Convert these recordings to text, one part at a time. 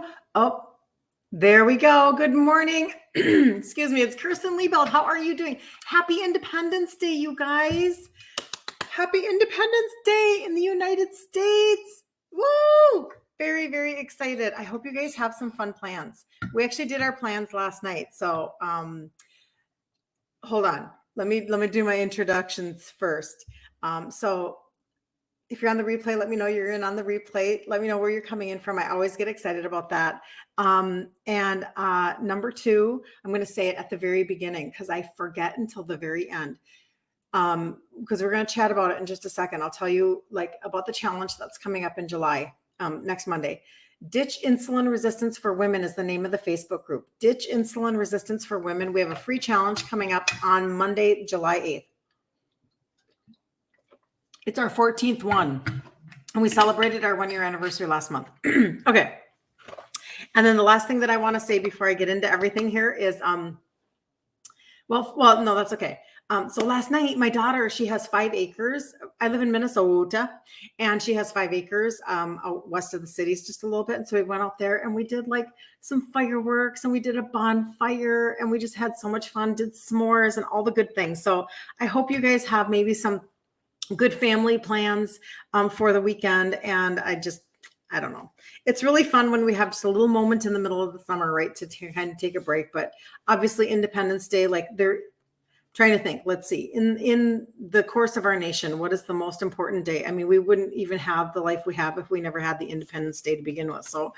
2. Oh, there we go. Good morning. Excuse me. It's Kirsten Liebelt. How are you doing? Happy Independence Day, you guys. Happy Independence Day in the United States. Woo! Very, very excited. I hope you guys have some fun plans. We actually did our plans last night. So hold on. Let me do my introductions first. So if you're on the replay, let me know you're in on the replay. Let me know where you're coming in from. I always get excited about that. And number 2, I'm going to say it at the very beginning because I forget until the very end. Because we're going to chat about it in just a second. I'll tell you about the challenge that's coming up in July, next Monday. Ditch Insulin Resistance for Women is the name of the Facebook group. Ditch Insulin Resistance for Women. We have a free challenge coming up on Monday, July 8th. It's our 14th one, and we celebrated our 1-year anniversary last month. Okay. And then the last thing that I want to say before I get into everything here is, well, no, that's okay. So last night, my daughter, she has 5 acres. I live in Minnesota, and she has 5 acres out west of the cities just a little bit. And so we went out there and we did some fireworks, and we did a bonfire, and we just had so much fun, did s'mores and all the good things. So I hope you guys have maybe some good family plans for the weekend. And I don't know. It's really fun when we have just a little moment in the middle of the summer, right, to kind of take a break. But obviously Independence Day, they're trying to think, let's see, in the course of our nation, what is the most important day? I mean, we wouldn't even have the life we have if we never had the Independence Day to begin with. So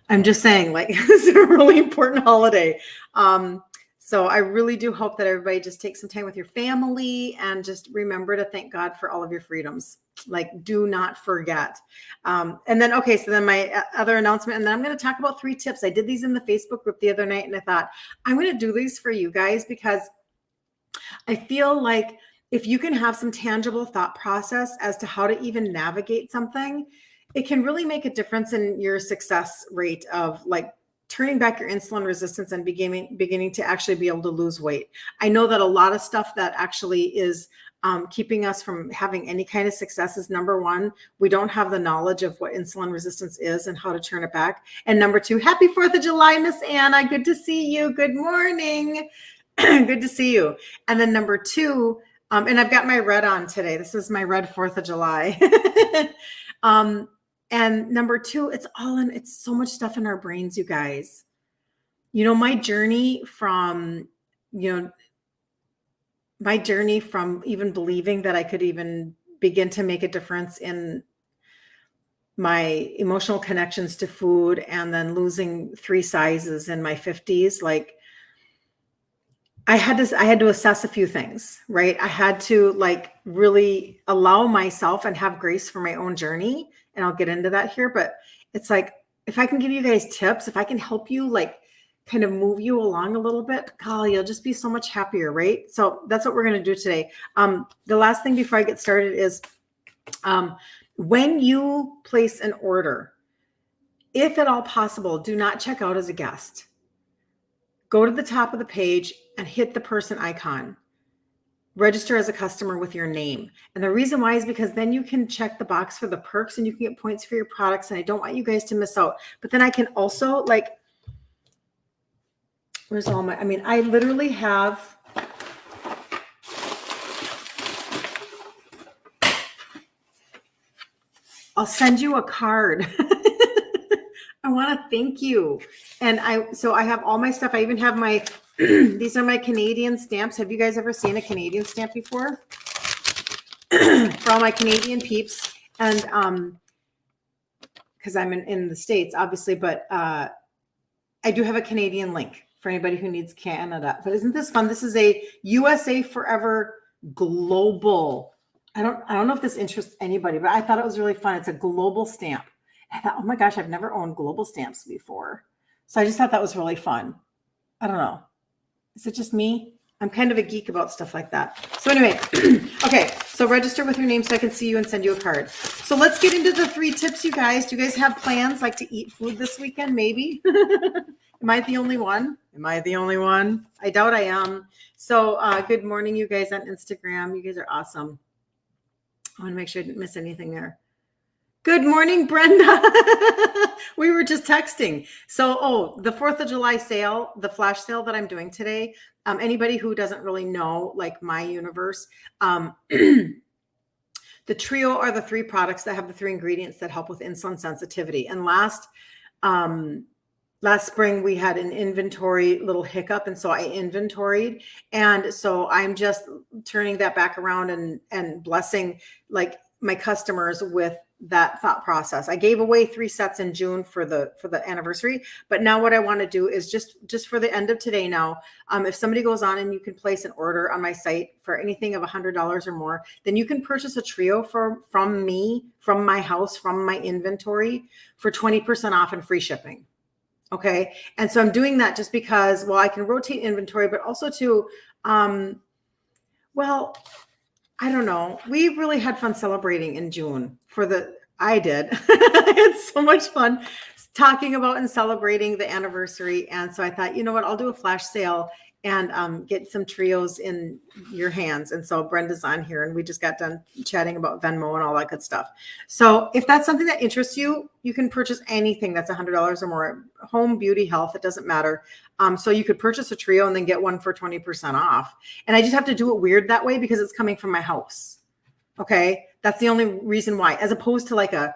I'm just saying, this is a really important holiday. So I really do hope that everybody just takes some time with your family and just remember to thank God for all of your freedoms. Do not forget. And then, okay, so then my other announcement, and then I'm going to talk about 3 tips. I did these in the Facebook group the other night, and I thought I'm going to do these for you guys because I feel like if you can have some tangible thought process as to how to even navigate something, it can really make a difference in your success rate of turning back your insulin resistance and beginning to actually be able to lose weight. I know that a lot of stuff that actually is keeping us from having any kind of success is, number 1, we don't have the knowledge of what insulin resistance is and how to turn it back. And number 2, happy 4th of July, Miss Anna. Good to see you. Good morning. Good to see you. And then number 2, and I've got my red on today. This is my red 4th of July. And number 2, it's so much stuff in our brains, you guys. My journey from even believing that I could even begin to make a difference in my emotional connections to food, and then losing 3 sizes in my 50s, I had to assess a few things, right? I had to really allow myself and have grace for my own journey. And I'll get into that here, but it's if I can give you guys tips, if I can help you kind of move you along a little bit, golly, you'll just be so much happier, right? So that's what we're going to do today. The last thing before I get started is when you place an order, if at all possible, do not check out as a guest. Go to the top of the page and hit the person icon. Register as a customer with your name. And the reason why is because then you can check the box for the perks and you can get points for your products. And I don't want you guys to miss out. But then I can also where's all my, I literally have, I'll send you a card. I want to thank you. And I have all my stuff. I even have my, these are my Canadian stamps. Have you guys ever seen a Canadian stamp before? For all my Canadian peeps. And because I'm in the States, obviously, but I do have a Canadian link for anybody who needs Canada. But isn't this fun? This is a USA Forever Global. I don't know if this interests anybody, but I thought it was really fun. It's a global stamp. I thought, oh my gosh, I've never owned global stamps before. So I just thought that was really fun. I don't know. Is it just me? I'm kind of a geek about stuff like that. So anyway, okay. So register with your name so I can see you and send you a card. So let's get into the 3 tips, you guys. Do you guys have plans to eat food this weekend? Maybe. Am I the only one? I doubt I am. So good morning, you guys on Instagram. You guys are awesome. I want to make sure I didn't miss anything there. Good morning, Brenda. We were just texting. So, the 4th of July sale, the flash sale that I'm doing today, anybody who doesn't really know, like my universe, the trio are the 3 products that have the 3 ingredients that help with insulin sensitivity. And last spring we had an inventory little hiccup, and so I inventoried, and so I'm just turning that back around and blessing like my customers with that thought process. I gave away 3 sets in June for the anniversary, but now what I want to do is just for the end of today now, if somebody goes on and you can place an order on my site for anything of $100 or more, then you can purchase a trio from me, from my house, from my inventory for 20% off and free shipping. Okay. And so I'm doing that just because, well, I can rotate inventory, but also to, well, I don't know. We really had fun celebrating in June I did. I had so much fun talking about and celebrating the anniversary. And so I thought, you know what, I'll do a flash sale and get some trios in your hands. And so Brenda's on here and we just got done chatting about Venmo and all that good stuff. So if that's something that interests you, you can purchase anything that's $100 or more, home, beauty, health, it doesn't matter. So you could purchase a trio and then get one for 20% off. And I just have to do it weird that way because it's coming from my house. Okay. That's the only reason why, as opposed to like a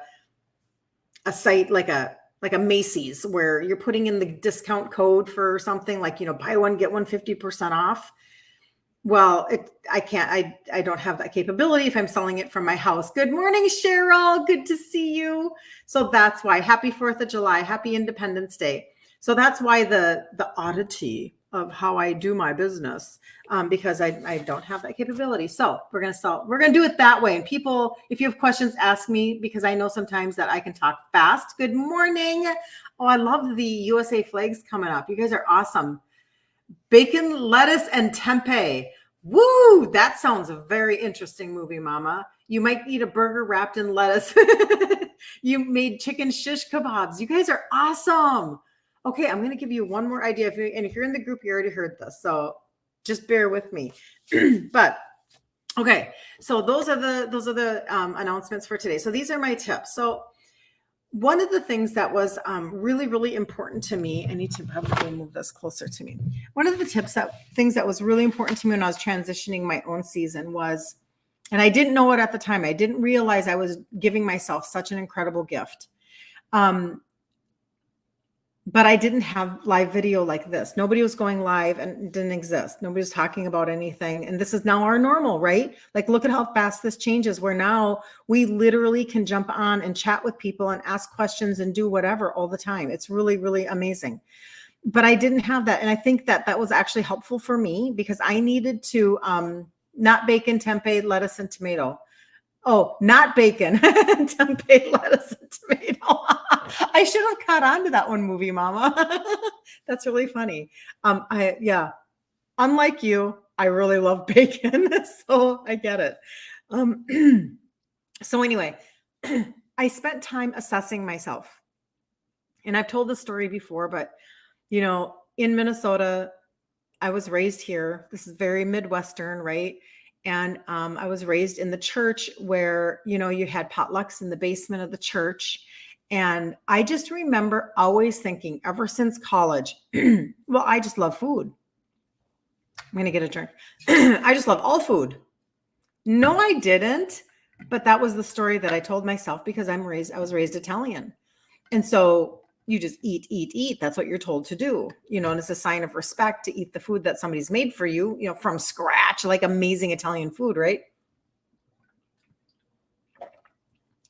site, like a Macy's where you're putting in the discount code for something like, buy one, get one 50% off. Well, I don't have that capability if I'm selling it from my house. Good morning, Cheryl. Good to see you. So that's why. Happy 4th of July. Happy Independence Day. So that's why the oddity of how I do my business, because I don't have that capability. So we're going to do it that way. And people, if you have questions, ask me, because I know sometimes that I can talk fast. Good morning. Oh, I love the USA flags coming up. You guys are awesome. Bacon, lettuce, and tempeh. Woo! That sounds a very interesting movie, Mama. You might eat a burger wrapped in lettuce. You made chicken shish kebabs. You guys are awesome. Okay, I'm going to give you one more idea. If you're in the group, you already heard this, so just bear with me. But okay, so those are the announcements for today. So these are my tips. So one of the things that was really, really important to me, I need to probably move this closer to me. One of the things that was really important to me when I was transitioning my own season was, and I didn't know it at the time, I didn't realize I was giving myself such an incredible gift. But I didn't have live video like this. Nobody was going live and it didn't exist. Nobody was talking about anything. And this is now our normal, right? Like, look at how fast this changes, where now we literally can jump on and chat with people and ask questions and do whatever all the time. It's really, really amazing. But I didn't have that. And I think that was actually helpful for me because I needed to not bacon, tempeh, lettuce, and tomato. Oh, not bacon, tempeh, lettuce, and tomato. I should have caught on to that one, movie Mama. That's really funny. Unlike you, I really love bacon, so I get it. So anyway, I spent time assessing myself. And I've told this story before, but in Minnesota, I was raised here. This is very Midwestern, right? And I was raised in the church where, you had potlucks in the basement of the church. And I just remember always thinking, ever since college, well, I just love food. I'm going to get a drink. I just love all food. No, I didn't. But that was the story that I told myself because I was raised Italian. And so you just eat. That's what you're told to do, and it's a sign of respect to eat the food that somebody's made for you, from scratch, like amazing Italian food, right?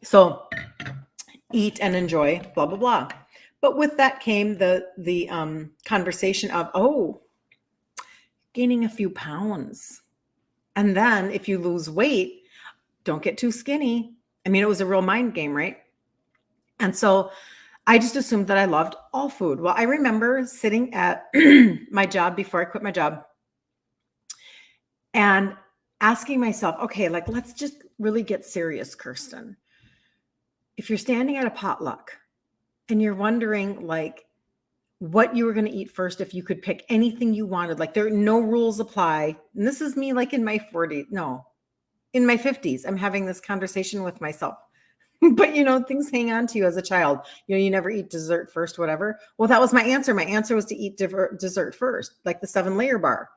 So eat and enjoy, blah, blah, blah. But with that came the conversation of, gaining a few pounds. And then if you lose weight, don't get too skinny. I mean, it was a real mind game, right? And so I just assumed that I loved all food. Well, I remember sitting at my job before I quit my job and asking myself, okay, like, let's just really get serious, Kirsten. If you're standing at a potluck and you're wondering like what you were going to eat first, if you could pick anything you wanted, like no rules apply. And this is me like in my 40s, no, in my 50s, I'm having this conversation with myself. But things hang on to you as a child. You never eat dessert first, whatever. Well, that was my answer. My answer was to eat dessert first, like the 7-layer bar.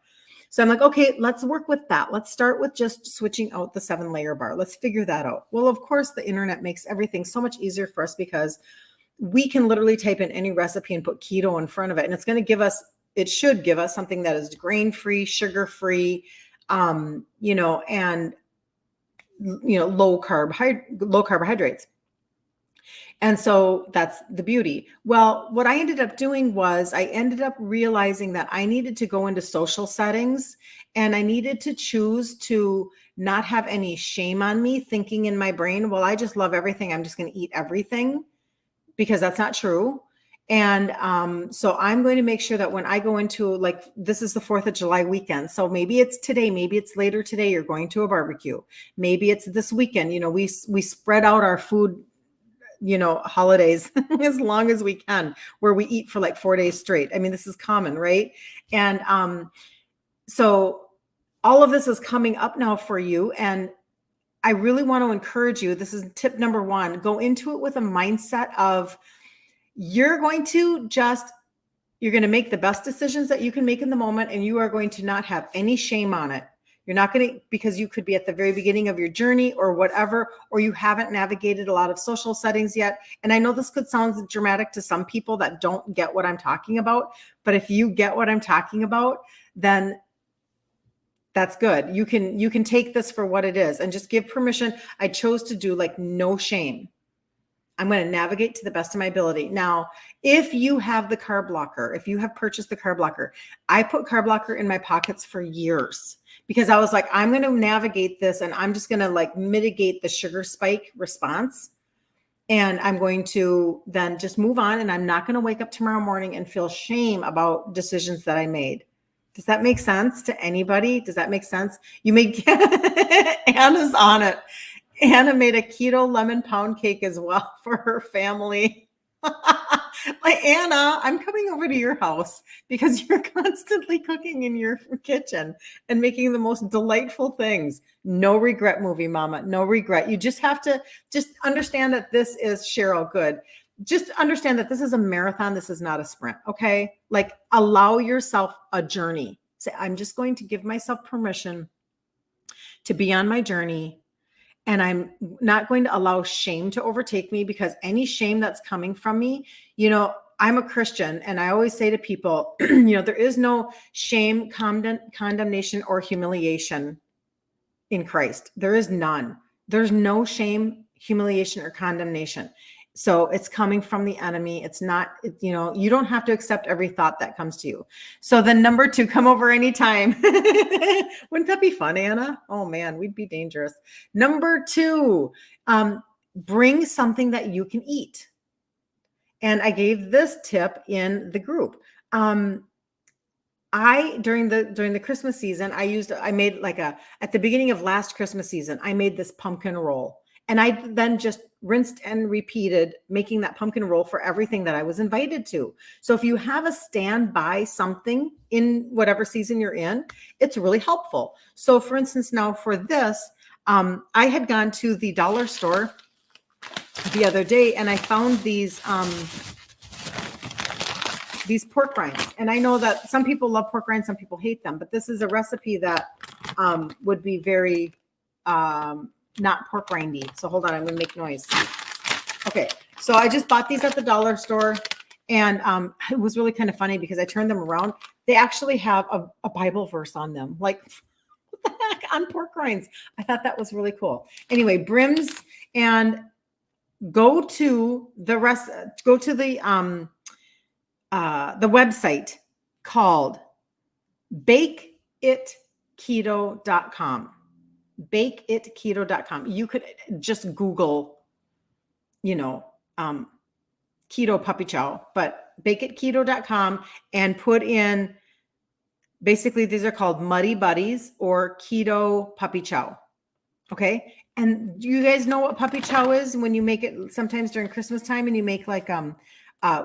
So I'm like, okay, let's work with that. Let's start with just switching out the 7-layer bar. Let's figure that out. Well, of course, the internet makes everything so much easier for us because we can literally type in any recipe and put keto in front of it. And it's going to give us, it should give us something that is grain-free, sugar-free, and low carbohydrates. And so that's the beauty. Well, what I ended up doing was I ended up realizing that I needed to go into social settings and I needed to choose to not have any shame on me, thinking in my brain, well, I just love everything. I'm just going to eat everything, because that's not true. And so I'm going to make sure that when I go into, like, this is the 4th of July weekend. So maybe it's today, maybe it's later today, you're going to a barbecue. Maybe it's this weekend. We spread out our food, holidays as long as we can, where we eat for like 4 days straight. I mean, this is common, right? And so all of this is coming up now for you. And I really want to encourage you. This is tip number 1. Go into it with a mindset of you're going to make the best decisions that you can make in the moment, and you are going to not have any shame on it. You're not going to, because you could be at the very beginning of your journey or whatever, or you haven't navigated a lot of social settings yet. And I know this could sound dramatic to some people that don't get what I'm talking about, but if you get what I'm talking about, then that's good. You can take this for what it is and just give permission. I chose to do like no shame. I'm going to navigate to the best of my ability. Now, if you have the carb blocker, if you have purchased the carb blocker, I put carb blocker in my pockets for years because I was like, I'm going to navigate this and I'm just going to like mitigate the sugar spike response. And I'm going to then just move on. And I'm not going to wake up tomorrow morning and feel shame about decisions that I made. Does that make sense to anybody? Does that make sense? You made Anna's on it. Anna made a keto lemon pound cake as well for her family. Like, Anna, I'm coming over to your house because you're constantly cooking in your kitchen and making the most delightful things. No regret movie, mama. No regret. You just have to just understand that this is Cheryl Good. Just understand that this is a marathon. This is not a sprint. Okay. Like, allow yourself a journey. Say, I'm just going to give myself permission to be on my journey. And I'm not going to allow shame to overtake me, because any shame that's coming from me, I'm a Christian. And I always say to people, there is no shame, condemnation, or humiliation in Christ. There is none. There's no shame, humiliation, or condemnation. So it's coming from the enemy. It's not, you don't have to accept every thought that comes to you. So then number 2, come over anytime. Wouldn't that be fun, Anna? Oh man, we'd be dangerous. Number 2, bring something that you can eat. And I gave this tip in the group. During the Christmas season, I made at the beginning of last Christmas season, I made this pumpkin roll. And I then just rinsed and repeated making that pumpkin roll for everything that I was invited to. So if you have a standby something in whatever season you're in, it's really helpful. So for instance, now for this, I had gone to the dollar store the other day and I found these pork rinds. And I know that some people love pork rinds, some people hate them, but this is a recipe that would be very not pork rindy. So hold on, I'm gonna make noise. Okay, so I just bought these at the dollar store, and it was really kind of funny because I turned them around. They actually have a Bible verse on them, like what the heck, on pork rinds. I thought that was really cool. Anyway, brims, and go to the website called bakeitketo.com. bakeitketo.com. You could just Google, keto puppy chow, but bakeitketo.com and put in, basically these are called Muddy Buddies or keto puppy chow. Okay. And you guys know what puppy chow is when you make it sometimes during Christmas time and you make we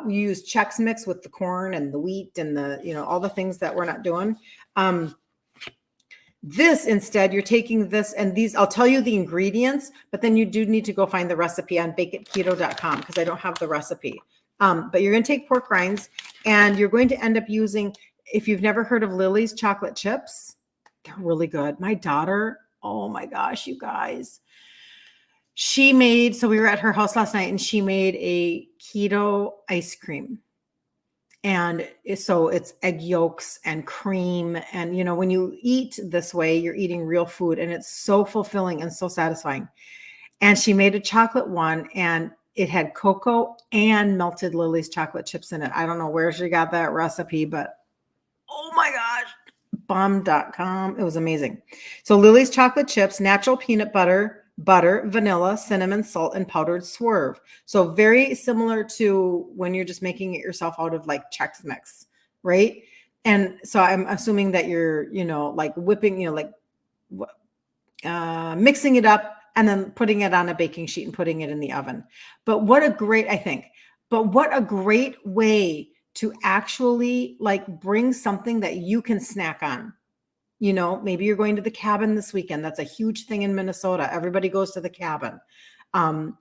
use Chex Mix with the corn and the wheat and the, all the things that we're not doing. This instead, you're taking this and these, I'll tell you the ingredients, but then you do need to go find the recipe on bakeitketo.com because I don't have the recipe. But you're going to take pork rinds and you're going to end up using, if you've never heard of Lily's chocolate chips, they're really good. My daughter, oh my gosh, you guys. She made, so we were at her house last night and she made a keto ice cream. And so it's egg yolks and cream. And, when you eat this way, you're eating real food and it's so fulfilling and so satisfying. And she made a chocolate one and it had cocoa and melted Lily's chocolate chips in it. I don't know where she got that recipe, but oh my gosh, bomb.com. It was amazing. So Lily's chocolate chips, natural peanut butter, vanilla, cinnamon, salt, and powdered swerve. So very similar to when you're just making it yourself out of like Chex Mix, right? And so I'm assuming that you're, like whipping, mixing it up and then putting it on a baking sheet and putting it in the oven. But what a great way to actually like bring something that you can snack on. Maybe you're going to the cabin this weekend. That's a huge thing in Minnesota. Everybody goes to the cabin. And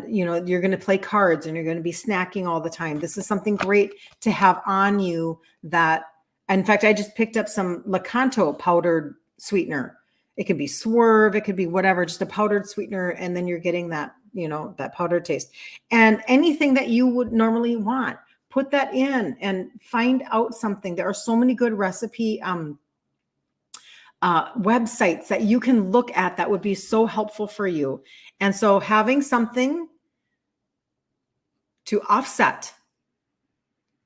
you're going to play cards and you're going to be snacking all the time. This is something great to have on you that, in fact, I just picked up some Lakanto powdered sweetener. It could be Swerve, it could be whatever, just a powdered sweetener. And then you're getting that, that powdered taste. And anything that you would normally want, put that in and find out something. There are so many good recipe websites that you can look at that would be so helpful for you. And so having something to offset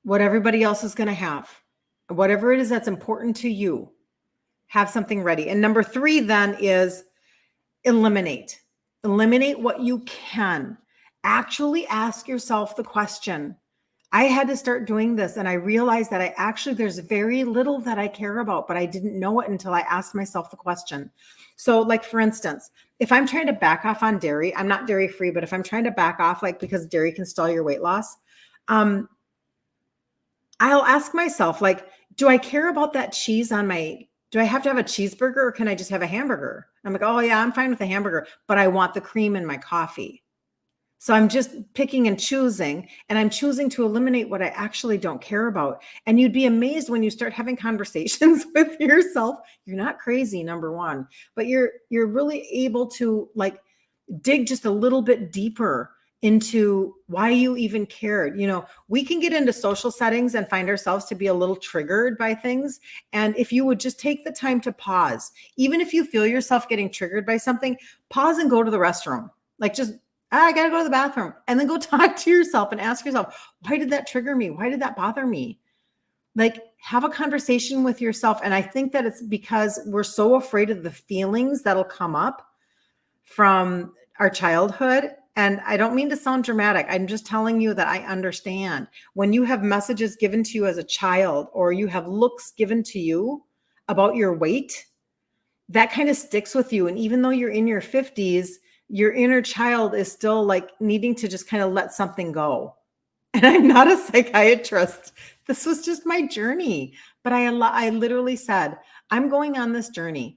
what everybody else is going to have, whatever it is that's important to you, have something ready. And number 3 then is eliminate what you can. Actually ask yourself the question. I had to start doing this and I realized that there's very little that I care about, but I didn't know it until I asked myself the question. So like, for instance, if I'm trying to back off on dairy, I'm not dairy free, but if I'm trying to back off, like, because dairy can stall your weight loss, I'll ask myself, like, do I care about that cheese do I have to have a cheeseburger or can I just have a hamburger? I'm like, oh yeah, I'm fine with a hamburger, but I want the cream in my coffee. So I'm just picking and choosing, and I'm choosing to eliminate what I actually don't care about. And you'd be amazed when you start having conversations with yourself. You're not crazy, number 1, but you're really able to like dig just a little bit deeper into why you even cared. We can get into social settings and find ourselves to be a little triggered by things. And if you would just take the time to pause, even if you feel yourself getting triggered by something, pause and go to the restroom. Like, just, I got to go to the bathroom, and then go talk to yourself and ask yourself, why did that trigger me? Why did that bother me? Like, have a conversation with yourself. And I think that it's because we're so afraid of the feelings that'll come up from our childhood. And I don't mean to sound dramatic. I'm just telling you that I understand when you have messages given to you as a child, or you have looks given to you about your weight, that kind of sticks with you. And even though you're in your 50s, your inner child is still like needing to just kind of let something go. And I'm not a psychiatrist. This was just my journey. But I literally said, I'm going on this journey.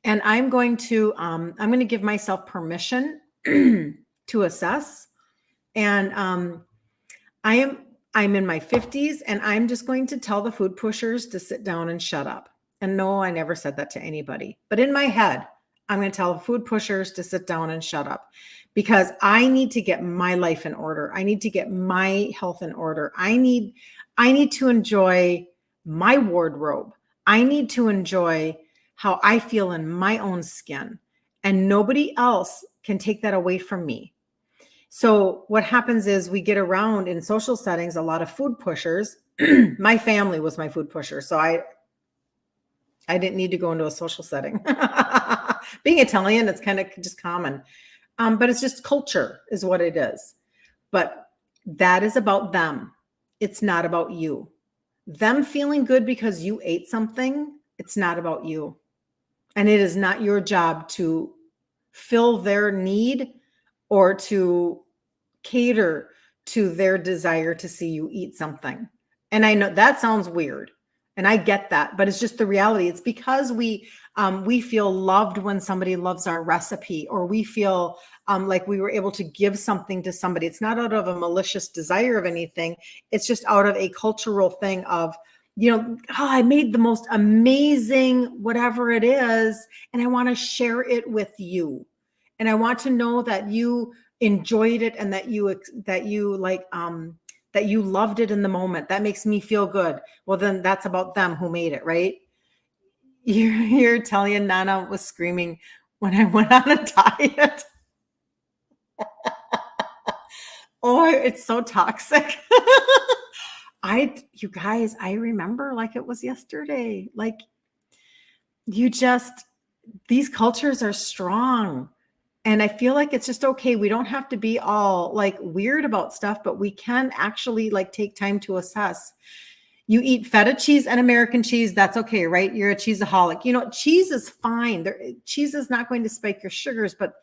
And I'm going to give myself permission to assess. And I'm in my 50s, and I'm just going to tell the food pushers to sit down and shut up. And no, I never said that to anybody. But in my head, I'm going to tell the food pushers to sit down and shut up, because I need to get my life in order. I need to get my health in order. I need to enjoy my wardrobe. I need to enjoy how I feel in my own skin, and nobody else can take that away from me. So what happens is we get around in social settings, a lot of food pushers. My family was my food pusher. So I didn't need to go into a social setting. Being Italian, it's kind of just common. But it's just culture is what it is. But that is about them. It's not about you. Them feeling good because you ate something, it's not about you. And it is not your job to fill their need or to cater to their desire to see you eat something. And I know that sounds weird. And I get that, but it's just the reality. It's because we feel loved when somebody loves our recipe, or we feel like we were able to give something to somebody. It's not out of a malicious desire of anything. It's just out of a cultural thing of, I made the most amazing whatever it is, and I want to share it with you. And I want to know that you enjoyed it and that you loved it in the moment. That makes me feel good. Well, then that's about them who made it, right? Your Italian Nana was screaming when I went on a diet. Oh, it's so toxic. You guys, I remember like it was yesterday. Like, these cultures are strong. And I feel like it's just okay. We don't have to be all like weird about stuff, but we can actually like take time to assess. You eat feta cheese and American cheese, that's okay, right? You're a cheeseaholic. Cheese is fine. Cheese is not going to spike your sugars, but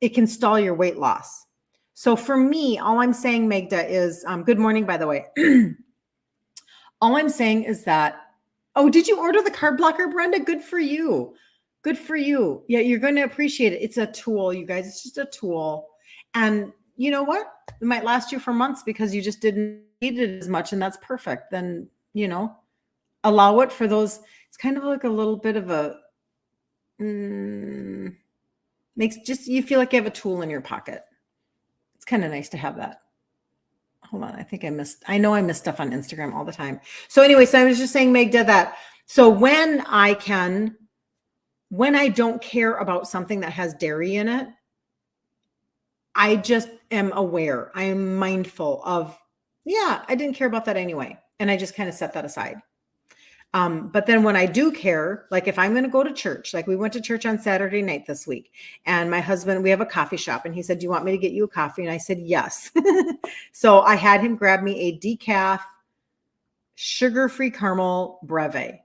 it can stall your weight loss. So for me, all I'm saying, Magda, is good morning, by the way. All I'm saying is that, oh, did you order the carb blocker, Brenda? Good for you. Good for you. Yeah, you're going to appreciate it. It's a tool, you guys. It's just a tool. And you know what? It might last you for months because you just didn't eat it as much, and that's perfect. Then, allow it for those. It's kind of like a little bit of a, you feel like you have a tool in your pocket. It's kind of nice to have that. Hold on. I know I miss stuff on Instagram all the time. So anyway, I was just saying, Magda, that so when I don't care about something that has dairy in it, I just am aware. I am mindful of, I didn't care about that anyway. And I just kind of set that aside. But then when I do care, like if I'm going to go to church, like we went to church on Saturday night this week, and my husband, we have a coffee shop, and he said, "Do you want me to get you a coffee?" And I said, "Yes." So I had him grab me a decaf sugar-free caramel breve.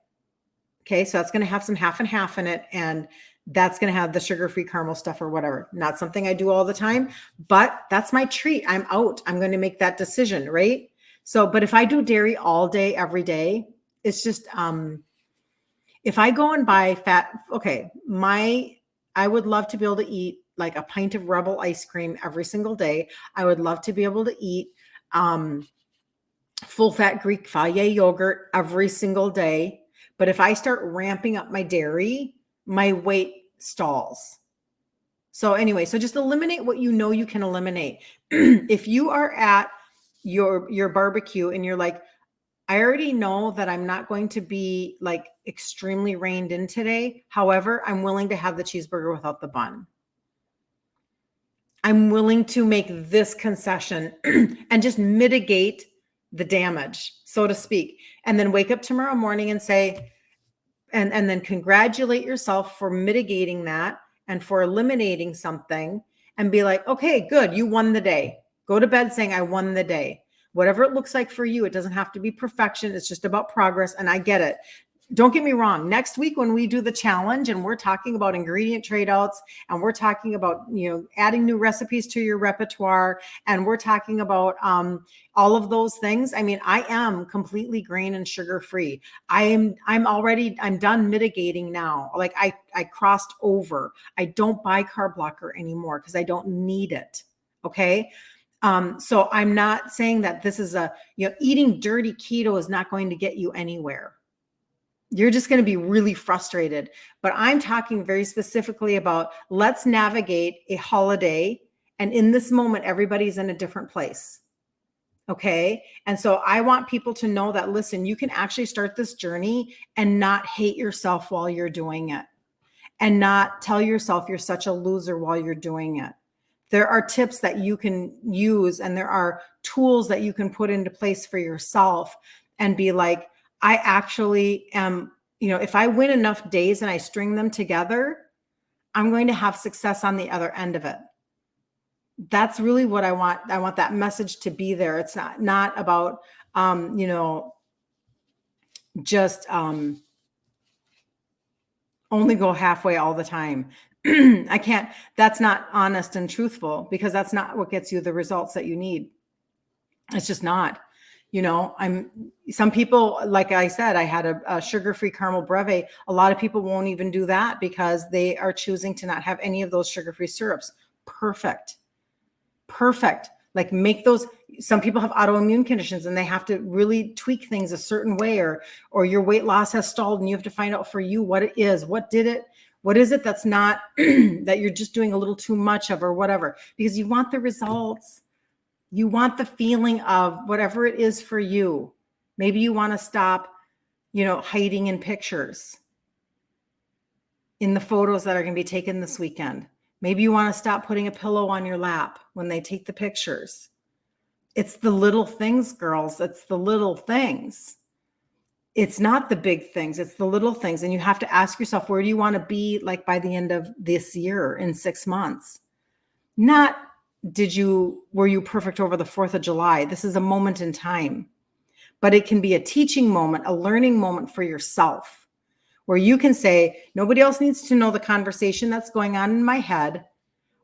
Okay. So that's going to have some half and half in it. And that's going to have the sugar-free caramel stuff or whatever. Not something I do all the time, but that's my treat. I'm out. I'm going to make that decision. Right. So, but if I do dairy all day, every day, it's just, if I go and buy fat, okay, I would love to be able to eat like a pint of Rebel ice cream every single day. I would love to be able to eat, full fat Greek Fage yogurt every single day. But if I start ramping up my dairy, my weight stalls. So anyway, so just eliminate what you can eliminate. If you are at your barbecue and you're like, I already know that I'm not going to be like extremely reined in today. However, I'm willing to have the cheeseburger without the bun. I'm willing to make this concession and just mitigate the damage, so to speak. And then wake up tomorrow morning and say, and then congratulate yourself for mitigating that and for eliminating something, and be like, okay, good. You won the day. Go to bed saying, I won the day. Whatever it looks like for you, it doesn't have to be perfection. It's just about progress. And I get it. Don't get me wrong. Next week, when we do the challenge and we're talking about ingredient trade outs, and we're talking about, adding new recipes to your repertoire, and we're talking about all of those things. I mean, I am completely grain and sugar free. I'm done mitigating now. Like I crossed over. I don't buy carb blocker anymore because I don't need it. Okay. So I'm not saying that this is eating dirty keto is not going to get you anywhere. You're just going to be really frustrated. But I'm talking very specifically about, let's navigate a holiday. And in this moment, everybody's in a different place. Okay. And so I want people to know that, listen, you can actually start this journey and not hate yourself while you're doing it, and not tell yourself you're such a loser while you're doing it. There are tips that you can use, and there are tools that you can put into place for yourself and be like, I actually am, if I win enough days and I string them together, I'm going to have success on the other end of it. That's really what I want. I want that message to be there. It's not about, just only go halfway all the time. I can't, that's not honest and truthful, because that's not what gets you the results that you need. It's just not. Some people, like I said, I had a sugar-free caramel breve. A lot of people won't even do that because they are choosing to not have any of those sugar-free syrups. Perfect. Like make those. Some people have autoimmune conditions and they have to really tweak things a certain way, or your weight loss has stalled and you have to find out for you what it is. What is it that's not that you're just doing a little too much of or whatever, because you want the results. You want the feeling of whatever it is for you. Maybe you want to stop, hiding in pictures, in the photos that are going to be taken this weekend. Maybe you want to stop putting a pillow on your lap when they take the pictures. It's the little things, girls. It's the little things. It's not the big things. It's the little things. And you have to ask yourself, where do you want to be like by the end of this year in 6 months? Not were you perfect over the 4th of July? This is a moment in time, but it can be a teaching moment, a learning moment for yourself, where you can say, nobody else needs to know the conversation that's going on in my head,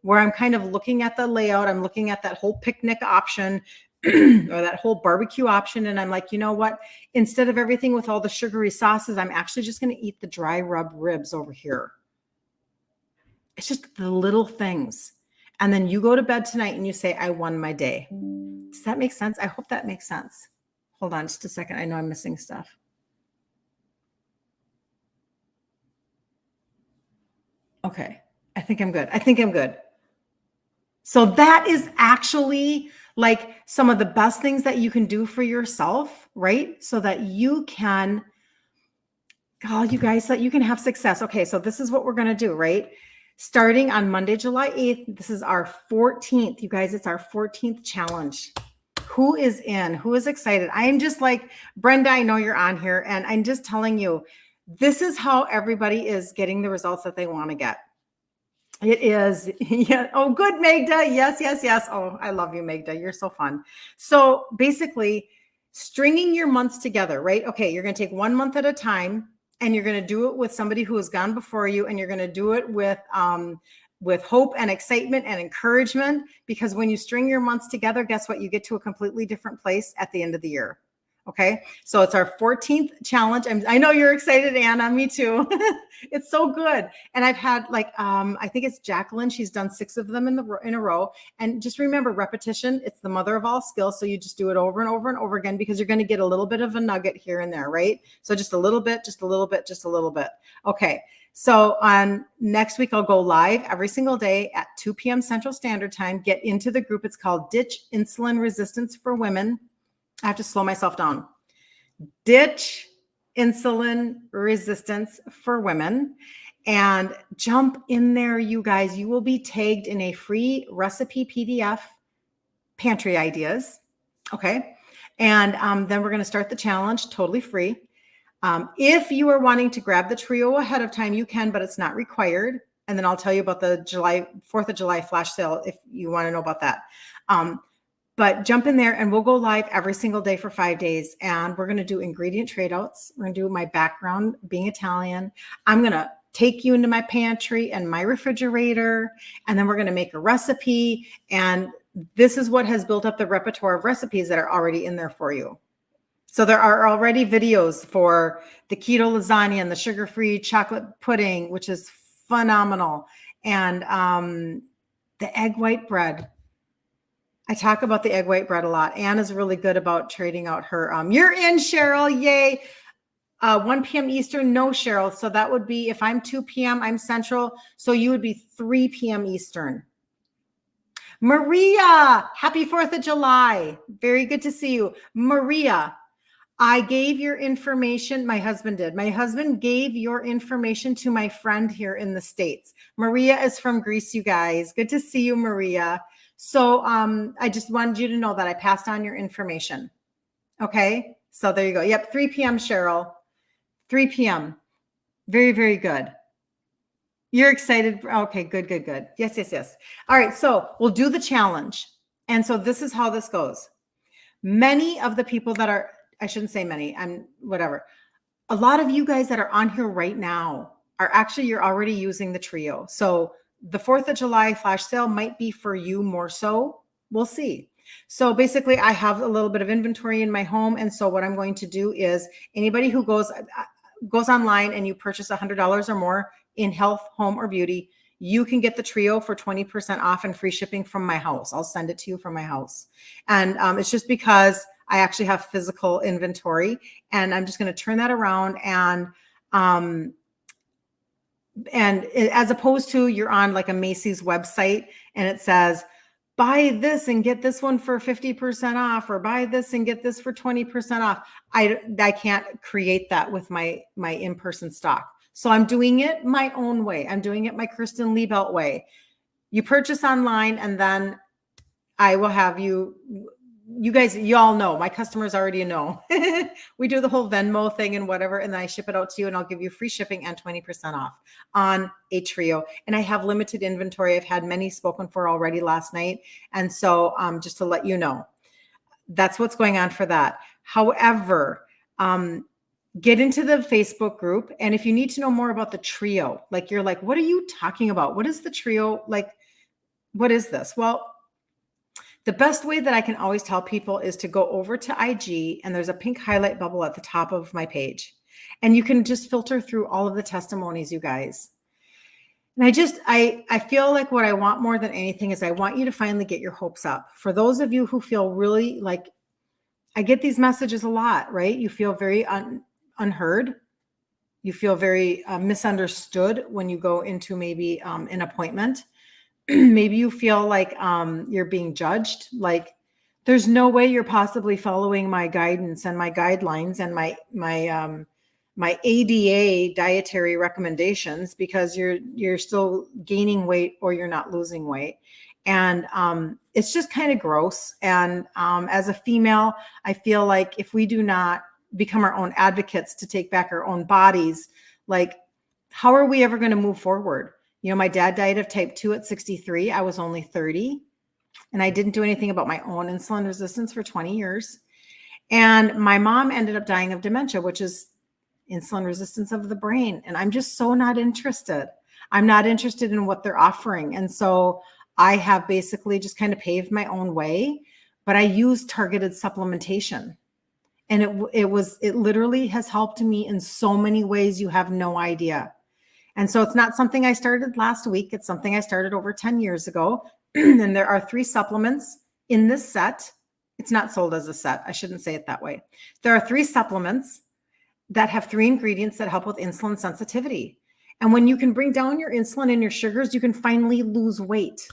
where I'm kind of looking at the layout. I'm looking at that whole picnic option or that whole barbecue option. And I'm like, you know what? Instead of everything with all the sugary sauces, I'm actually just going to eat the dry rub ribs over here. It's just the little things. And then you go to bed tonight and you say, I won my day. Does that make sense? I hope that makes sense. Hold on just a second. I know I'm missing stuff. Okay. I think I'm good. So that is actually like some of the best things that you can do for yourself, right? So that you can, you guys, so that you can have success. Okay. So this is what we're going to do, right? Starting on Monday, July 8th, this is our 14th. You guys, it's our 14th challenge. Who is in? Who is excited? I am just like, Brenda, I know you're on here, and I'm just telling you, this is how everybody is getting the results that they want to get. It is. Yeah. Oh, good, Magda. Yes. Oh, I love you, Magda. You're so fun. So basically, stringing your months together, right? Okay, you're going to take 1 month at a time. And you're going to do it with somebody who has gone before you, and you're going to do it with hope and excitement and encouragement, because when you string your months together, guess what? You get to a completely different place at the end of the year. Okay. So it's our 14th challenge. I know you're excited, Anna. Me too. It's so good. And I've had I think it's Jacqueline. She's done 6 of them in a row. And just remember, repetition, it's the mother of all skills. So you just do it over and over and over again, because you're going to get a little bit of a nugget here and there, right? So just a little bit. Okay. So on next week, I'll go live every single day at 2 p.m. Central Standard Time. Get into the group. It's called Ditch Insulin Resistance for Women. I have to slow myself down. Ditch Insulin Resistance for Women, and jump in there, you guys. You will be tagged in a free recipe PDF, pantry ideas. Okay. And then we're going to start the challenge totally free. If you are wanting to grab the trio ahead of time, you can, but it's not required. And then I'll tell you about the 4th of July flash sale if you want to know about that. But jump in there, and we'll go live every single day for 5 days. And we're going to do ingredient trade outs. We're going to do my background being Italian. I'm going to take you into my pantry and my refrigerator, and then we're going to make a recipe. And this is what has built up the repertoire of recipes that are already in there for you. So there are already videos for the keto lasagna and the sugar-free chocolate pudding, which is phenomenal. And the egg white bread. I talk about the egg white bread a lot. Anna's really good about trading out her. You're in, Cheryl. Yay. 1 p.m. Eastern. No, Cheryl. So that would be, if I'm 2 p.m., I'm Central. So you would be 3 p.m. Eastern. Maria, happy 4th of July. Very good to see you. Maria, I gave your information. My husband did. My husband gave your information to my friend here in the States. Maria is from Greece, you guys. Good to see you, Maria. So I just wanted you to know that I passed on your information. Okay. So there you go. Yep. 3 p.m. Cheryl. 3 p.m. Very, very good. You're excited. Okay. Good. Yes. All right. So we'll do the challenge. And so this is how this goes. Many of the people that are, I shouldn't say many, whatever. A lot of you guys that are on here right now are actually, you're already using the trio. So the 4th of July flash sale might be for you more so. We'll see. So basically I have a little bit of inventory in my home. And so what I'm going to do is anybody who goes online and you purchase $100 or more in health, home, or beauty, you can get the trio for 20% off and free shipping from my house. I'll send it to you from my house. And it's just because I actually have physical inventory, and I'm just going to turn that around and as opposed to you're on like a Macy's website and it says, buy this and get this one for 50% off, or buy this and get this for 20% off. I can't create that with my in-person stock. So I'm doing it my own way. I'm doing it my Kirsten Liebelt way. You purchase online, and then I will have you guys, you all know, my customers already know. We do the whole Venmo thing and whatever, and then I ship it out to you, and I'll give you free shipping and 20% off on a trio. And I have limited inventory. I've had many spoken for already last night. And so just to let you know, that's what's going on for that. However, get into the Facebook group. And if you need to know more about the trio, like you're like, what are you talking about? What is the trio? Like, what is this? Well, the best way that I can always tell people is to go over to IG, and there's a pink highlight bubble at the top of my page. And you can just filter through all of the testimonies, you guys. And I feel like what I want more than anything is I want you to finally get your hopes up. For those of you who feel really like, I get these messages a lot, right? You feel very unheard. You feel very misunderstood when you go into maybe an appointment. Maybe you feel like you're being judged. Like there's no way you're possibly following my guidance and my guidelines and my ADA dietary recommendations, because you're still gaining weight or you're not losing weight. And it's just kind of gross. And as a female, I feel like if we do not become our own advocates to take back our own bodies, like how are we ever going to move forward? You know, my dad died of type 2 at 63. I was only 30, and I didn't do anything about my own insulin resistance for 20 years. And my mom ended up dying of dementia, which is insulin resistance of the brain. And I'm just so not interested. I'm not interested in what they're offering. And so I have basically just kind of paved my own way, but I use targeted supplementation. And it literally has helped me in so many ways you have no idea. And so it's not something I started last week. It's something I started over 10 years ago. And there are 3 supplements in this set. It's not sold as a set. I shouldn't say it that way. There are 3 supplements that have 3 ingredients that help with insulin sensitivity. And when you can bring down your insulin and your sugars, you can finally lose weight.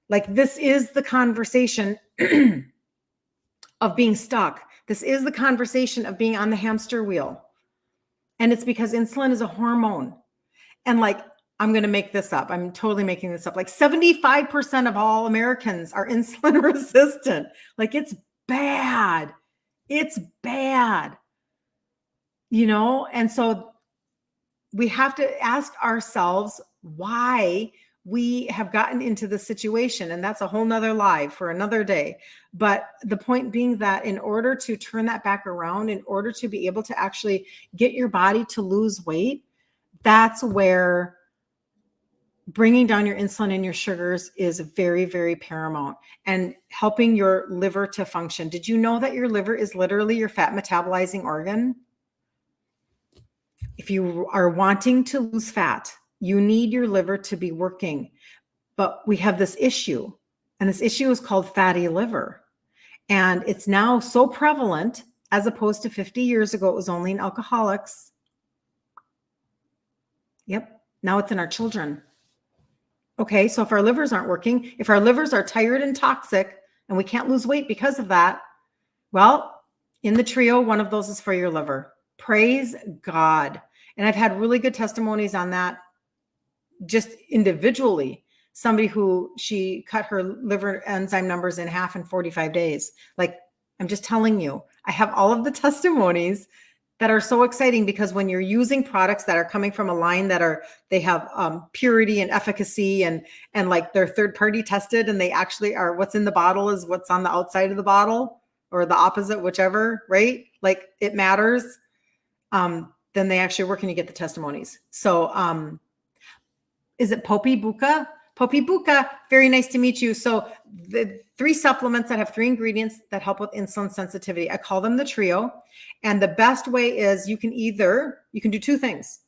Like this is the conversation of being stuck. This is the conversation of being on the hamster wheel. And it's because insulin is a hormone. And like, I'm going to make this up. I'm totally making this up. Like 75% of all Americans are insulin resistant. Like it's bad. It's bad. You know? And so we have to ask ourselves why we have gotten into this situation. And that's a whole nother live for another day. But the point being that in order to turn that back around, in order to be able to actually get your body to lose weight, that's where bringing down your insulin and your sugars is very, very paramount, and helping your liver to function. Did you know that your liver is literally your fat metabolizing organ? If you are wanting to lose fat, you need your liver to be working. But we have this issue, and this issue is called fatty liver. And it's now so prevalent, as opposed to 50 years ago, it was only in alcoholics. Yep. Now it's in our children. Okay. So if our livers aren't working, if our livers are tired and toxic and we can't lose weight because of that, well, in the trio, one of those is for your liver. Praise God. And I've had really good testimonies on that just individually. Somebody who she cut her liver enzyme numbers in half in 45 days. Like, I'm just telling you, I have all of the testimonies that are so exciting, because when you're using products that are coming from a line they have purity and efficacy and like they're third party tested, and they actually are, what's in the bottle is what's on the outside of the bottle, or the opposite, whichever, right? Like it matters. Then they actually work and you get the testimonies. So is it Poppy Buka? Popibuka, very nice to meet you. So the 3 supplements that have 3 ingredients that help with insulin sensitivity. I call them the trio. And the best way is you can do 2 things.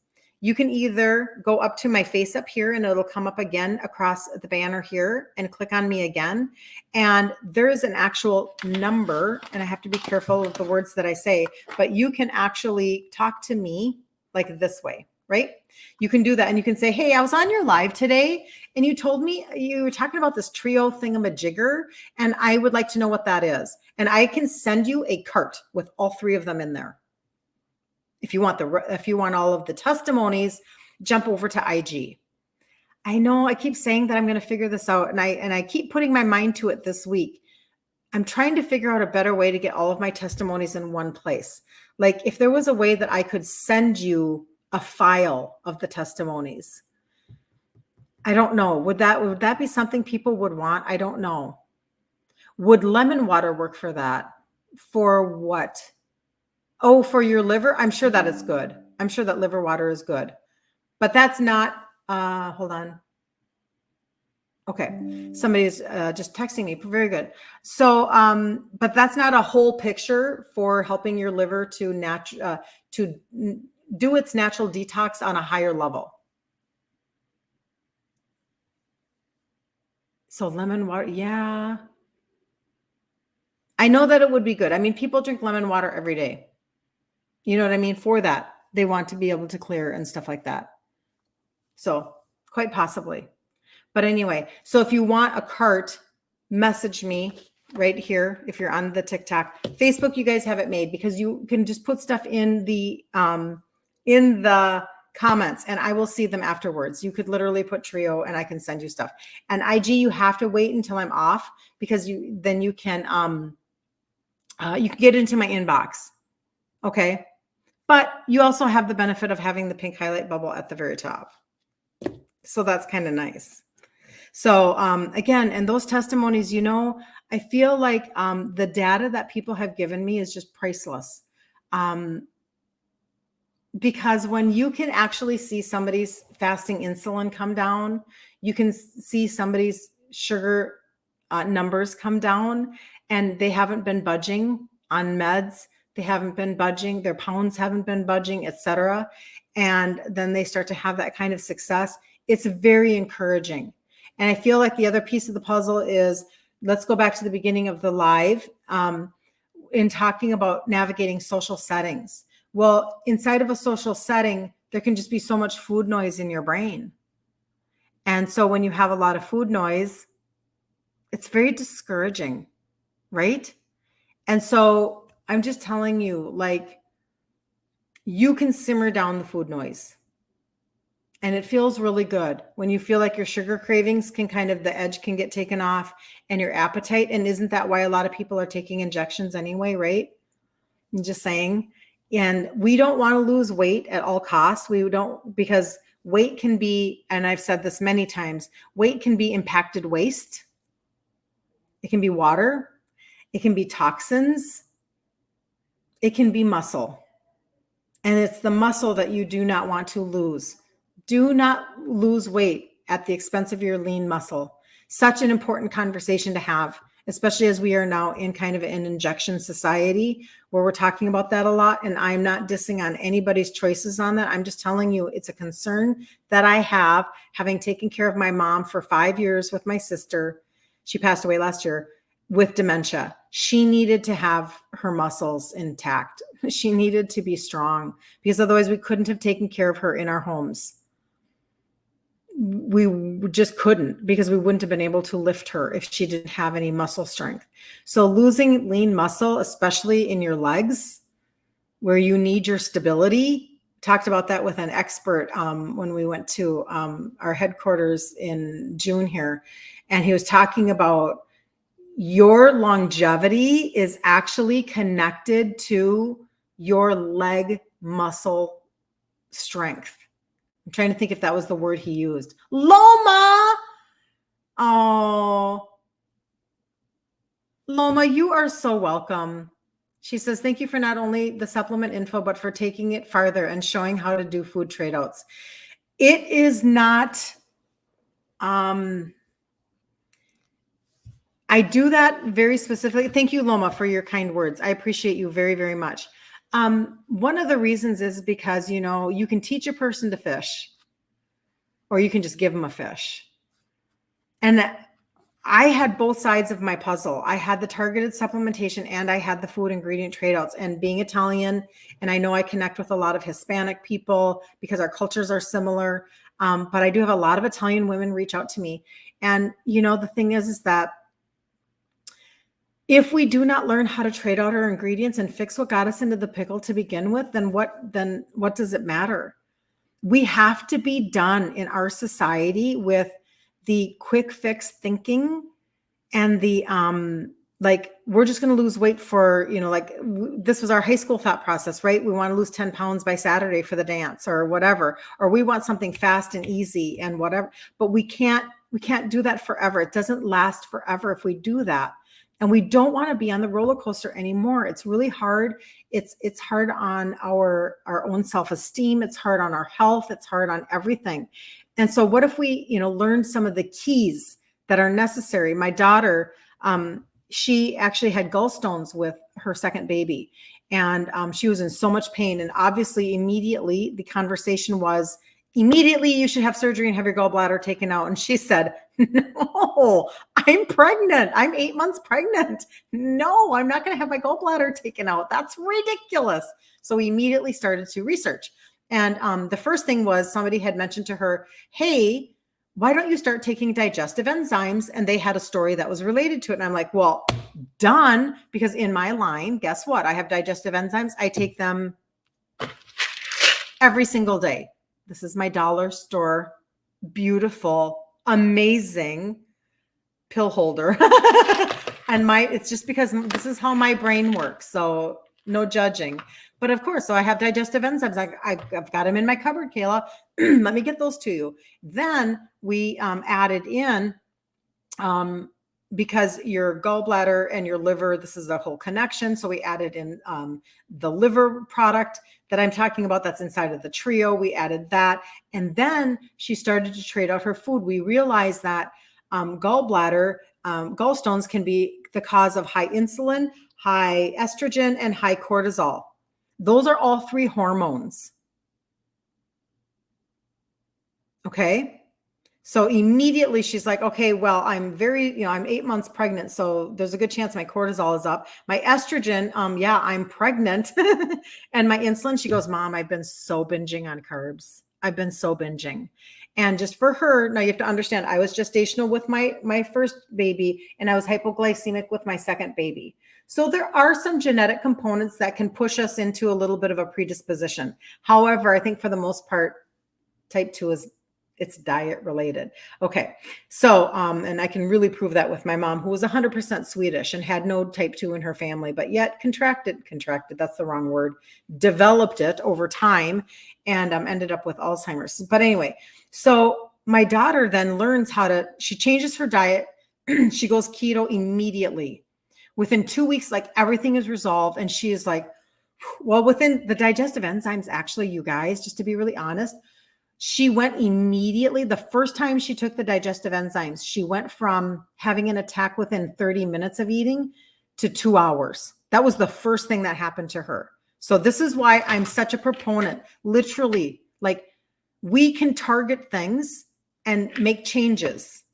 You can either go up to my face up here and it'll come up again across the banner here and click on me again. And there is an actual number, and I have to be careful of the words that I say, but you can actually talk to me like this way, right? You can do that. And you can say, hey, I was on your live today and you told me you were talking about this trio thingamajigger, and I would like to know what that is. And I can send you a cart with all 3 of them in there. If you want all of the testimonies, jump over to IG. I know I keep saying that I'm going to figure this out, and I keep putting my mind to it this week. I'm trying to figure out a better way to get all of my testimonies in one place. Like if there was a way that I could send you a file of the testimonies. I don't know. Would that be something people would want? I don't know. Would lemon water work for that? For what? Oh, for your liver? I'm sure that it's good. I'm sure that liver water is good. But that's not, hold on. Okay. Somebody's just texting me. Very good. So, but that's not a whole picture for helping your liver to do its natural detox on a higher level. So lemon water, yeah. I know that it would be good. I mean, people drink lemon water every day. You know what I mean? For that, they want to be able to clear and stuff like that. So quite possibly. But anyway, so if you want a cart, message me right here. If you're on the TikTok, Facebook, you guys have it made because you can just put stuff in the comments and I will see them afterwards. You could literally put trio and I can send you stuff. And IG, you have to wait until I'm off because you can get into my inbox. Okay. But you also have the benefit of having the pink highlight bubble at the very top. So that's kind of nice. So again, and those testimonies, I feel like the data that people have given me is just priceless. Because when you can actually see somebody's fasting insulin come down, you can see somebody's sugar numbers come down, and they haven't been budging on meds. They haven't been budging. Their pounds haven't been budging, etc. And then they start to have that kind of success. It's very encouraging. And I feel like the other piece of the puzzle is, let's go back to the beginning of the live in talking about navigating social settings. Well, inside of a social setting, there can just be so much food noise in your brain. And so when you have a lot of food noise, it's very discouraging, right? And so I'm just telling you, like, you can simmer down the food noise. And it feels really good when you feel like your sugar cravings the edge can get taken off, and your appetite. And isn't that why a lot of people are taking injections anyway, right? I'm just saying. And we don't want to lose weight at all costs. Because weight can be, and I've said this many times, weight can be impacted waste. It can be water. It can be toxins. It can be muscle. And it's the muscle that you do not want to lose. Do not lose weight at the expense of your lean muscle. Such an important conversation to have, especially as we are now in kind of an injection society where we're talking about that a lot. And I'm not dissing on anybody's choices on that. I'm just telling you it's a concern that I have, having taken care of my mom for 5 years with my sister. She passed away last year with dementia. She needed to have her muscles intact. She needed to be strong because otherwise we couldn't have taken care of her in our homes. We just couldn't, because we wouldn't have been able to lift her if she didn't have any muscle strength. So losing lean muscle, especially in your legs where you need your stability, talked about that with an expert when we went to our headquarters in June here. And he was talking about your longevity is actually connected to your leg muscle strength. I'm trying to think if that was the word he used. Loma. Oh, Loma, you are so welcome. She says, thank you for not only the supplement info, but for taking it farther and showing how to do food trade outs. It is not I do that very specifically. Thank you, Loma, for your kind words. I appreciate you very, very much. One of the reasons is because, you can teach a person to fish, or you can just give them a fish. And I had both sides of my puzzle. I had the targeted supplementation and I had the food ingredient trade outs. And being Italian, and I know I connect with a lot of Hispanic people because our cultures are similar. But I do have a lot of Italian women reach out to me. And, the thing is that if we do not learn how to trade out our ingredients and fix what got us into the pickle to begin with, then what does it matter? We have to be done in our society with the quick fix thinking and the we're just going to lose weight for, this was our high school thought process, right? We want to lose 10 pounds by Saturday for the dance or whatever, or we want something fast and easy and whatever, but we can't do that forever. It doesn't last forever if we do that. And we don't want to be on the roller coaster anymore. It's really hard. It's hard on our own self-esteem. It's hard on our health. It's hard on everything. And so what if we, learn some of the keys that are necessary? My daughter, she actually had gallstones with her second baby, and she was in so much pain. And obviously immediately the conversation was, immediately you should have surgery and have your gallbladder taken out. And she said, no, I'm pregnant. I'm 8 months pregnant. No, I'm not going to have my gallbladder taken out. That's ridiculous. So we immediately started to research. And the first thing was somebody had mentioned to her, hey, why don't you start taking digestive enzymes? And they had a story that was related to it. And I'm like, well, done. Because in my line, guess what? I have digestive enzymes. I take them every single day. This is my dollar store, beautiful, amazing pill holder. And it's just because this is how my brain works. So no judging. But of course, so I have digestive enzymes. I've got them in my cupboard, Kayla. Let me get those to you. Then we added in, because your gallbladder and your liver, this is a whole connection. So we added in the liver product that I'm talking about that's inside of the trio. We added that. And then she started to trade out her food. We realized that gallstones can be the cause of high insulin, high estrogen, and high cortisol. Those are all three hormones. Okay. So immediately she's like, okay, well, I'm 8 months pregnant. So there's a good chance my cortisol is up. My estrogen, yeah, I'm pregnant. And my insulin, she goes, Mom, I've been so binging on carbs. I've been so binging. And just for her, now you have to understand, I was gestational with my first baby, and I was hypoglycemic with my second baby. So there are some genetic components that can push us into a little bit of a predisposition. However, I think for the most part, type 2 it's diet related. Okay. So, and I can really prove that with my mom, who was 100% Swedish and had no type 2 in her family, but yet contracted, that's the wrong word, developed it over time and ended up with Alzheimer's. But anyway, so my daughter then learns she changes her diet. She goes keto immediately. Within 2 weeks, like everything is resolved. And she is like, well, within the digestive enzymes, actually, you guys, just to be really honest, she went immediately. The first time she took the digestive enzymes, she went from having an attack within 30 minutes of eating to 2 hours. That was the first thing that happened to her. So this is why I'm such a proponent. Literally, like, we can target things and make changes.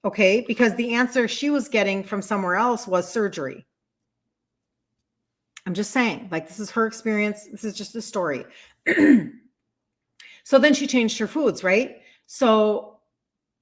Okay. Because the answer she was getting from somewhere else was surgery. I'm just saying, like, this is her experience. This is just a story. So then she changed her foods, right? So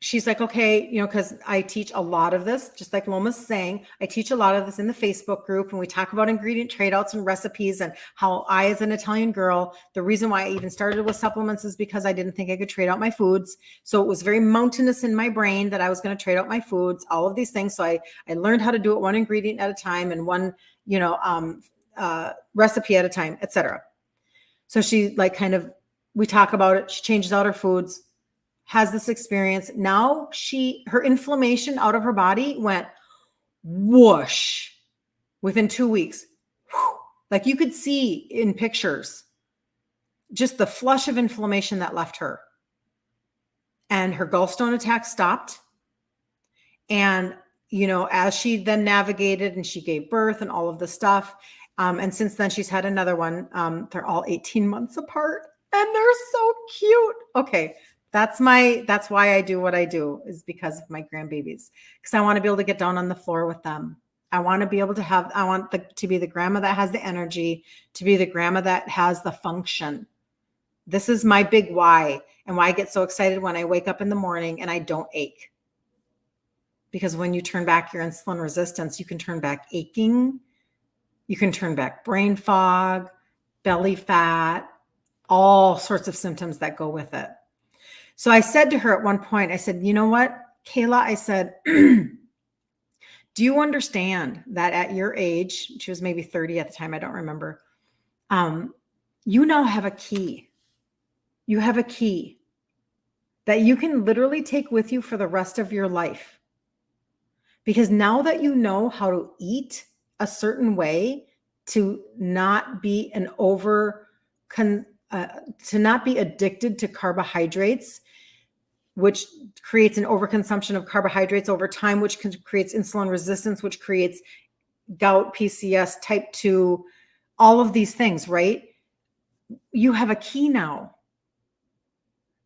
she's like, okay, because I teach a lot of this, just like Loma's saying, I teach a lot of this in the Facebook group, and we talk about ingredient trade outs and recipes, and how I, as an Italian girl, the reason why I even started with supplements is because I didn't think I could trade out my foods. So it was very mountainous in my brain that I was going to trade out my foods, all of these things. So I learned how to do it one ingredient at a time and one, recipe at a time, etc. So she we talk about it. She changes out her foods, has this experience. Now her inflammation out of her body went whoosh within 2 weeks. Whew. Like you could see in pictures, just the flush of inflammation that left her. and her gallstone attack stopped. And, as she then navigated and she gave birth and all of the stuff. And since then she's had another one. They're all 18 months apart and they're so cute. Okay. That's why I do what I do, is because of my grandbabies, because I want to be able to get down on the floor with them. I want to be able to to be the grandma that has the energy, to be the grandma that has the function. This is my big why, and why I get so excited when I wake up in the morning and I don't ache. Because when you turn back your insulin resistance, you can turn back aching, you can turn back brain fog, belly fat, all sorts of symptoms that go with it. So I said to her at one point, I said, you know what, Kayla, I said, do you understand that at your age, she was maybe 30 at the time, I don't remember, you now have a key. You have a key that you can literally take with you for the rest of your life. Because now that you know how to eat a certain way to not be to not be addicted to carbohydrates, which creates an overconsumption of carbohydrates over time, which creates insulin resistance, which creates gout, PCS, type 2, all of these things, right? You have a key now.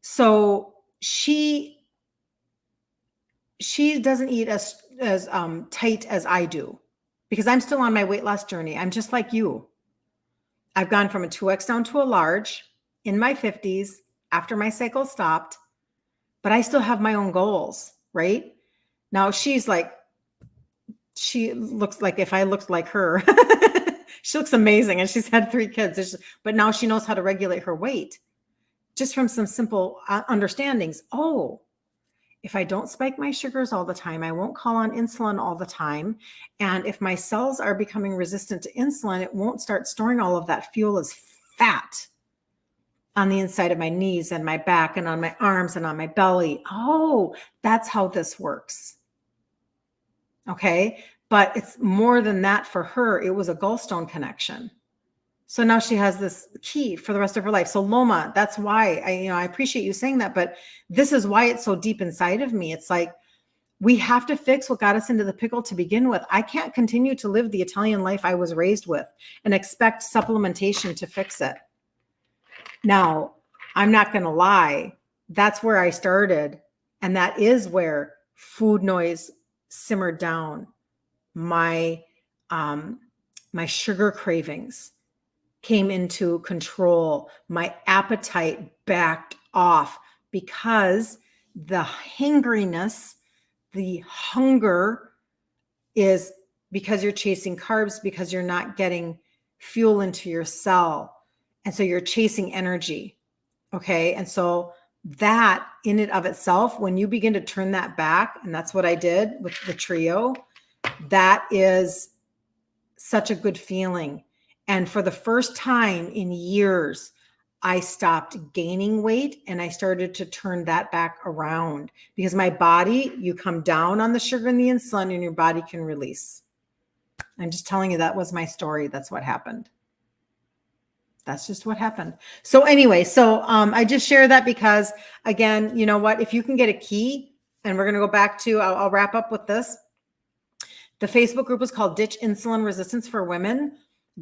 So she doesn't eat as tight as I do, because I'm still on my weight loss journey. I'm just like you. I've gone from a 2X down to a large in my 50s after my cycle stopped, but I still have my own goals, right? Now she looks like, if I looked like her, she looks amazing, and she's had 3 kids, but now she knows how to regulate her weight just from some simple understandings. Oh, if I don't spike my sugars all the time, I won't call on insulin all the time. And if my cells are becoming resistant to insulin, it won't start storing all of that fuel as fat on the inside of my knees and my back and on my arms and on my belly. Oh, that's how this works. Okay. But it's more than that for her. It was a gallstone connection. So now she has this key for the rest of her life. So Loma, that's why I appreciate you saying that, but this is why it's so deep inside of me. It's like, we have to fix what got us into the pickle to begin with. I can't continue to live the Italian life I was raised with and expect supplementation to fix it. Now, I'm not going to lie. That's where I started. And that is where food noise simmered down. My sugar cravings came into control. My appetite backed off, because the hangriness, the hunger, is because you're chasing carbs, because you're not getting fuel into your cell. And so you're chasing energy. Okay. And so that in and of itself, when you begin to turn that back, and that's what I did with the trio, that is such a good feeling. And for the first time in years, I stopped gaining weight and I started to turn that back around, because my body, you come down on the sugar and the insulin and your body can release. I'm just telling you, that was my story. That's what happened. That's just what happened. So anyway, I just share that because, again, you know what, if you can get a key, and we're going to go back to, I'll wrap up with this. The Facebook group is called Ditch Insulin Resistance for Women.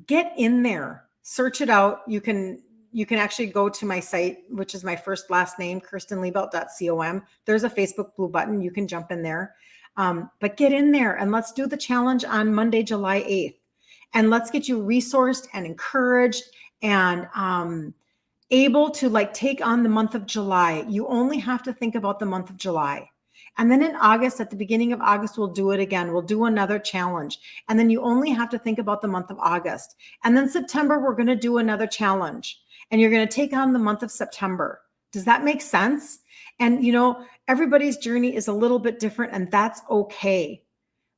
Get in there, search it out. You can actually go to my site, which is my first last name, kirstenliebelt.com. There's a Facebook blue button. You can jump in there. But get in there and let's do the challenge on Monday, July 8th. And let's get you resourced and encouraged and able to take on the month of July. You only have to think about the month of July. And then in August, at the beginning of August, we'll do it again. We'll do another challenge. And then you only have to think about the month of August. And then September, we're going to do another challenge. And you're going to take on the month of September. Does that make sense? And, everybody's journey is a little bit different, and that's okay.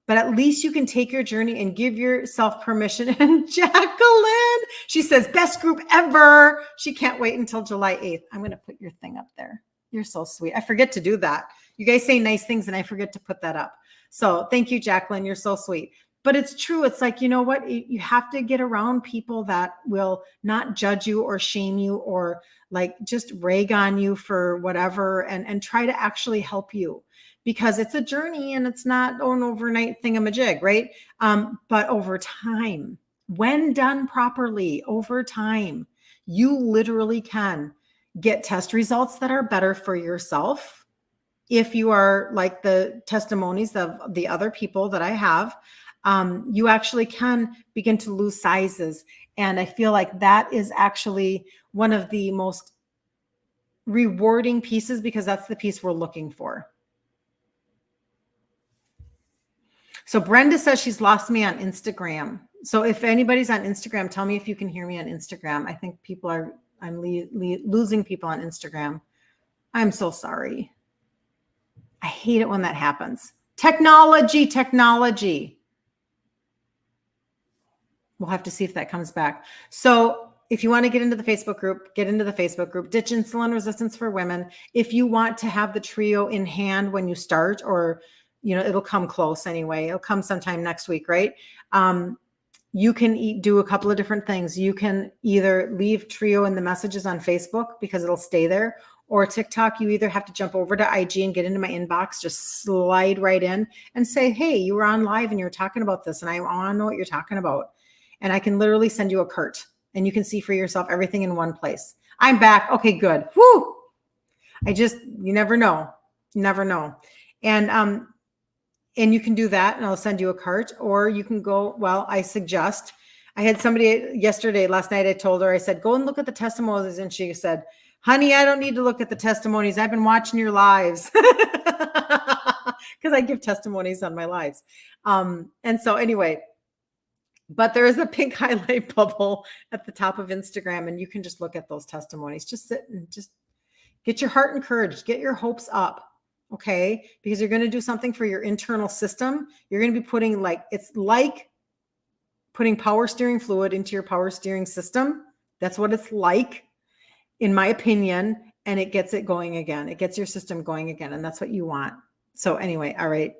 But at least you can take your journey and give yourself permission. And Jacqueline, she says, best group ever. She can't wait until July 8th. I'm going to put your thing up there. You're so sweet. I forget to do that. You guys say nice things and I forget to put that up. So thank you, Jacqueline. You're so sweet. But it's true. It's like, you know what? You have to get around people that will not judge you or shame you or like just rag on you for whatever and try to actually help you, because it's a journey and it's not an overnight thingamajig, right? But over time, when done properly, over time, you literally can get test results that are better for yourself. If you are like the testimonies of the other people that I have, you actually can begin to lose sizes. And I feel like that is actually one of the most rewarding pieces, because that's the piece we're looking for. So Brenda says she's lost me on Instagram. So if anybody's on Instagram, tell me if you can hear me on Instagram. I think I'm losing people on Instagram. I'm so sorry. I hate it when that happens. Technology. We'll have to see if that comes back. So if you want to get into the Facebook group, get into the Facebook group, Ditch Insulin Resistance for Women. If you want to have the trio in hand when you start, or, you know, it'll come close anyway. It'll come sometime next week, right? You can do a couple of different things. You can either leave trio in the messages on Facebook because it'll stay there, or TikTok. You either have to jump over to IG and get into my inbox, just slide right in and say, hey, you were on live and you were talking about this and I want to know what you're talking about. And I can literally send you a cart and you can see for yourself everything in one place. I'm back. Okay, good. Whoo! You never know. You never know. And you can do that and I'll send you a cart, or you can go, well, I had somebody last night, I told her, I said, go and look at the testimonies. And she said, honey, I don't need to look at the testimonies. I've been watching your lives. Because I give testimonies on my lives. And so anyway, but there is a pink highlight bubble at the top of Instagram, and you can just look at those testimonies. Just sit and just get your heart encouraged, get your hopes up. Okay. Because you're going to do something for your internal system. You're going to be putting it's like putting power steering fluid into your power steering system. That's what it's like, in my opinion. And it gets it going again. It gets your system going again. And that's what you want. So anyway, all right.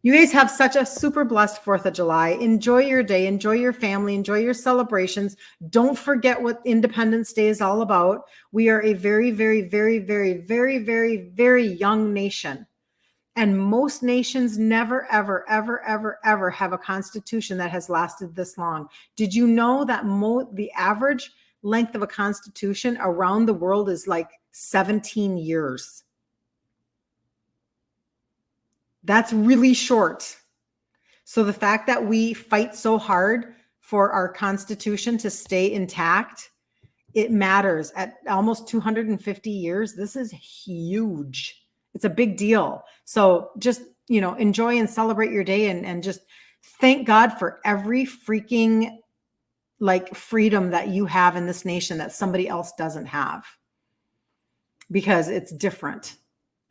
You guys have such a super blessed 4th of July. Enjoy your day. Enjoy your family. Enjoy your celebrations. Don't forget what Independence Day is all about. We are a very, very, very, very, very, very, very young nation. And most nations never, ever, ever, ever, ever have a constitution that has lasted this long. Did you know that the average length of a constitution around the world is like 17 years? That's really short. So the fact that we fight so hard for our Constitution to stay intact, it matters. At almost 250 years, this is huge. It's a big deal. So just, enjoy and celebrate your day and just thank God for every freaking freedom that you have in this nation that somebody else doesn't have, because it's different.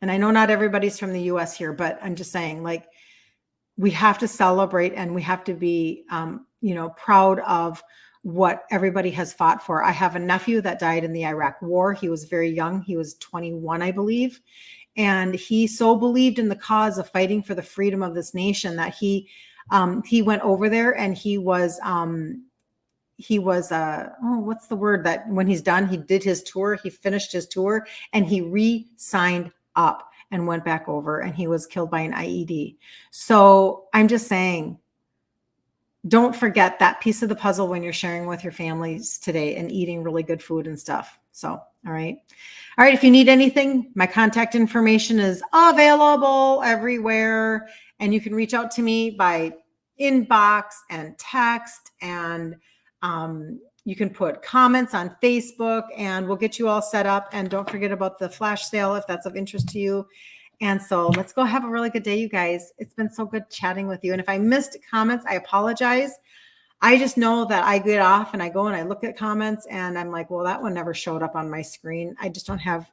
And I know not everybody's from the US here, but I'm just saying, we have to celebrate and we have to be, proud of what everybody has fought for. I have a nephew that died in the Iraq War. He was very young. He was 21, I believe. And he so believed in the cause of fighting for the freedom of this nation that he went over there, and he was what's the word, that when he's done, he did his tour, he finished his tour, and he re-signed up and went back over, and he was killed by an IED. So I'm just saying, don't forget that piece of the puzzle when you're sharing with your families today and eating really good food and stuff. So, all right. If you need anything, my contact information is available everywhere, and you can reach out to me by inbox and text, and you can put comments on Facebook, and we'll get you all set up. And don't forget about the flash sale if that's of interest to you. And so let's go have a really good day, you guys. It's been so good chatting with you. And if I missed comments, I apologize. I just know that I get off and I go and I look at comments and I'm like, well, that one never showed up on my screen. I just don't have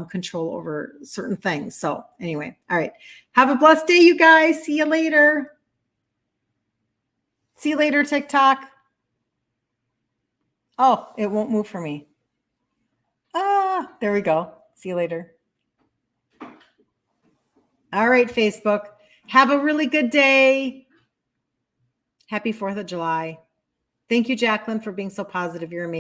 control over certain things. So anyway, all right. Have a blessed day, you guys. See you later. See you later, TikTok. Oh, it won't move for me. There we go. See you later. All right, Facebook. Have a really good day. Happy 4th of July. Thank you, Jacqueline, for being so positive. You're amazing.